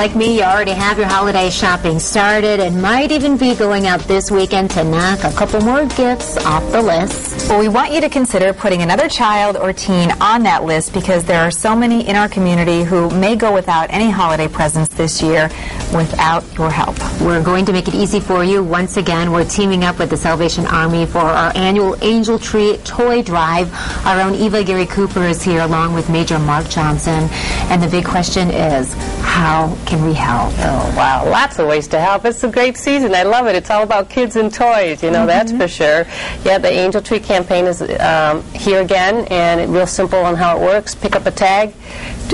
like me, you already have your holiday shopping started and might even be going out this weekend to knock a couple more gifts off the list. Well, we want you to consider putting another child or teen on that list because there are so many in our community who may go without any holiday presents this year without your help. We're going to make it easy for you. Once again, we're teaming up with the Salvation Army for our annual Angel Tree Toy Drive. Our own Eva Gary Cooper is here along with Major Mark Johnson. And the big question is, how can we help? Oh, wow. Lots of ways to help. It's a great season. I love it. It's all about kids and toys, you know, that's for sure. Yeah, the Angel Tree campaign is here again, and it's real simple on how it works. Pick up a tag,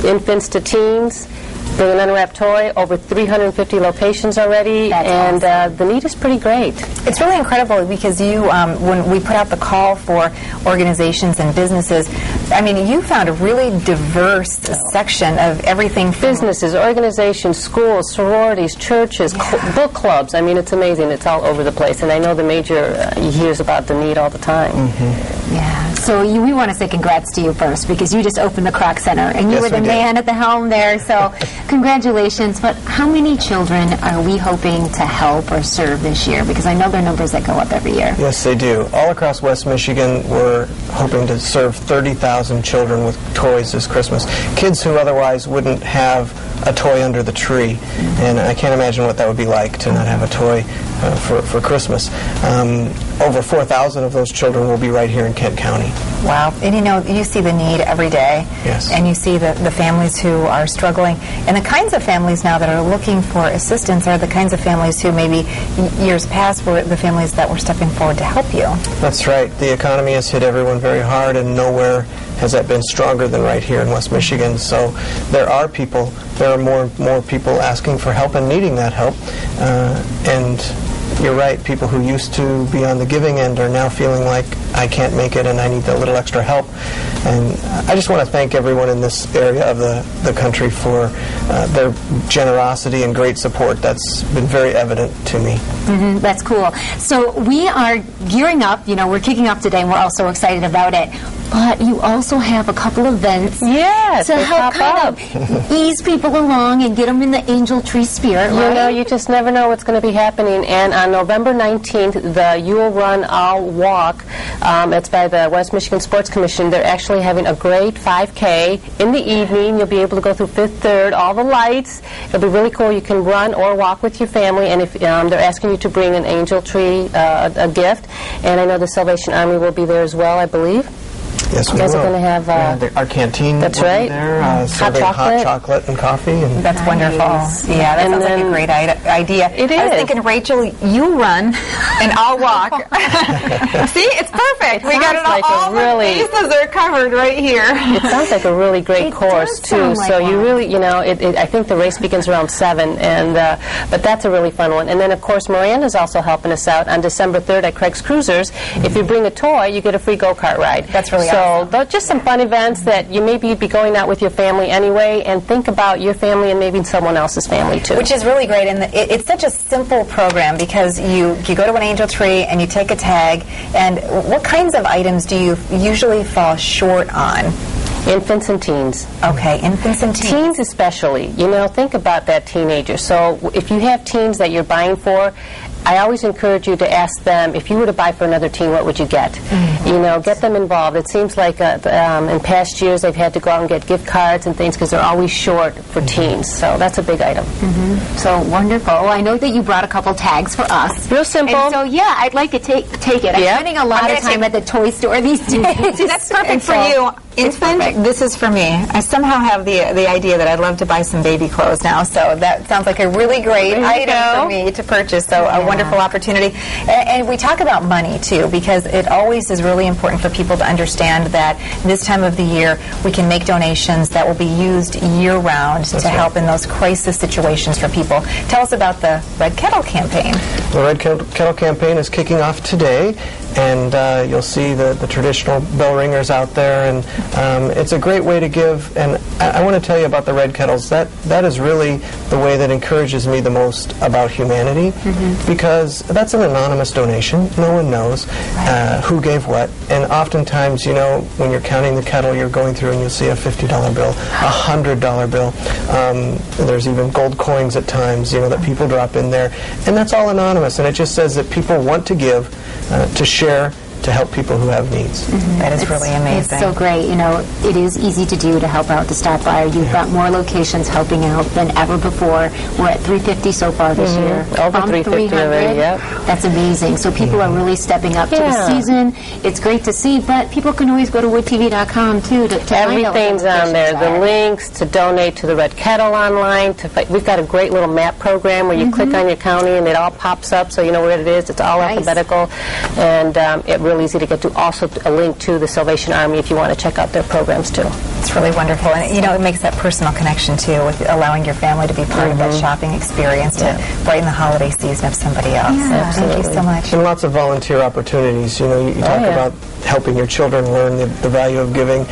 infants to teens, bring an unwrapped toy, over 350 locations already, That's and awesome. The need is pretty great. It's really incredible because you, when we put out the call for organizations and businesses, I mean, you found a really diverse section of everything from Businesses, organizations, schools, sororities, churches, book clubs. I mean, it's amazing. It's all over the place, and I know the Major hears about the need all the time. Yeah. So we want to say congrats to you first because you just opened the Kroc Center and you Yes, were the we did. man at the helm there. So congratulations. But how many children are we hoping to help or serve this year? Because I know there are numbers that go up every year. Yes, they do. All across West Michigan, we're hoping to serve 30,000 children with toys this Christmas. Kids who otherwise wouldn't have a toy under the tree. And I can't imagine what that would be like to not have a toy for Christmas. Over 4,000 of those children will be right here in Kent County. Wow. And you know, you see the need every day. Yes. And you see the families who are struggling. And the kinds of families now that are looking for assistance are the kinds of families who maybe years past were the families that were stepping forward to help you. That's right. The economy has hit everyone very hard, and nowhere has that been stronger than right here in West Michigan. So there are more people asking for help and needing that help. And you're right, people who used to be on the giving end are now feeling like I can't make it and I need a little extra help. And I just want to thank everyone in this area of the country for their generosity and great support. That's been very evident to me. That's cool. So we are gearing up. You know, we're kicking off today and we're all so excited about it. But you also have a couple of events Yes, to they help pop kind of ease people along and get them in the Angel Tree spirit, You right? know, you just never know what's going to be happening. And on November 19th, the You Will Run, I'll Walk, it's by the West Michigan Sports Commission. They're actually having a great 5K in the evening. You'll be able to go through Fifth Third, all the lights. It'll be really cool. You can run or walk with your family. And if they're asking you to bring an Angel Tree, a gift. And I know the Salvation Army will be there as well, I believe. Yes, we You guys will. are going to have our canteen that's will be right. there, serving hot chocolate and coffee. And That's wonderful. Yeah, that And sounds like a then- great idea. It I was is. thinking, Rachel, you run and I'll walk. See, it's perfect. We got it sounds like all. a really- the bases are covered right here. It sounds like a really great It course does too. sound like So you one. really, you know, I think the race begins around 7, and but that's a really fun one. And then of course Miranda's also helping us out on December 3rd at Craig's Cruisers. If you bring a toy, you get a free go-kart ride. That's really so awesome. those just some fun events that you maybe be going out with your family anyway, and think about your family and maybe someone else's family too. Which is really great, and it's such a simple program because you go to an Angel Tree and you take a tag. And what kinds of items do you usually fall short on? Infants and teens. Okay, infants and teens. Teens especially, you know, think about that teenager. So if you have teens that you're buying for, I always encourage you to ask them, if you were to buy for another teen, what would you get? You know, get them involved. It seems like in past years they've had to go out and get gift cards and things because they're always short for teens. So that's a big item. So wonderful. Well, I know that you brought a couple tags for us. Real simple. And so, yeah, I'd like to take it. I'm Yeah. spending a lot I'm of gonna time at the toy store these days. See, that's perfect And for so- you. Infant, this is for me. I somehow have the idea that I'd love to buy some baby clothes now, so that sounds like a really great There you item go. for me to purchase, so a wonderful opportunity. And we talk about money, too, because it always is really important for people to understand that this time of the year we can make donations that will be used year-round to help in those crisis situations for people. Tell us about the Red Kettle campaign. the Red Kettle campaign is kicking off today, and you'll see the traditional bell ringers out there, and It's a great way to give, and I want to tell you about the Red Kettles. That is really the way that encourages me the most about humanity, because that's an anonymous donation. No one knows who gave what, and oftentimes, you know, when you're counting the kettle, you're going through and you'll see a $50 bill, a $100 bill. There's even gold coins at times, you know, that people drop in there, and that's all anonymous, and it just says that people want to give, to share, to help people who have needs. That is really amazing. It's so great. You know, it is easy to do, to help out, to stop by. You've got more locations helping out than ever before. We're at 350 so far this year. Over From 350 already, yep. That's amazing. So people are really stepping up to the season. It's great to see, but people can always go to woodtv.com too to find out what Everything's the on there. locations The are. links to donate to the Red Kettle online. We've got a great little map program where you click on your county and it all pops up so you know where it is. It's all Nice. alphabetical, and it's really easy to get to. Also, a link to the Salvation Army if you want to check out their programs too. It's really wonderful, and you know, it makes that personal connection too, with allowing your family to be part of that shopping experience to brighten the holiday season of somebody else. Yeah, Thank you so much. And lots of volunteer opportunities. You know, you talk about helping your children learn the value of giving.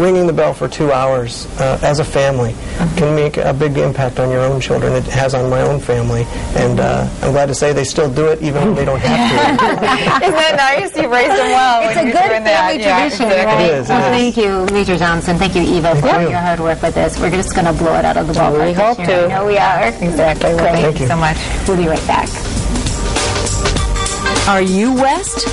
Ringing the bell for 2 hours as a family can make a big impact on your own children. It has on my own family, and I'm glad to say they still do it even when they don't have to. Isn't that nice? You've raised them well. It's a when good you're doing that. family Yeah, tradition, exactly. right? It is, it Well, is. thank you, Major Johnson. Thank you, Eva, for you. your hard work with this. We're just going to blow it out of the ballpark. We this hope year. to. I know we are. Exactly. Well, Great. thank you so much. We'll be right back. Are you West?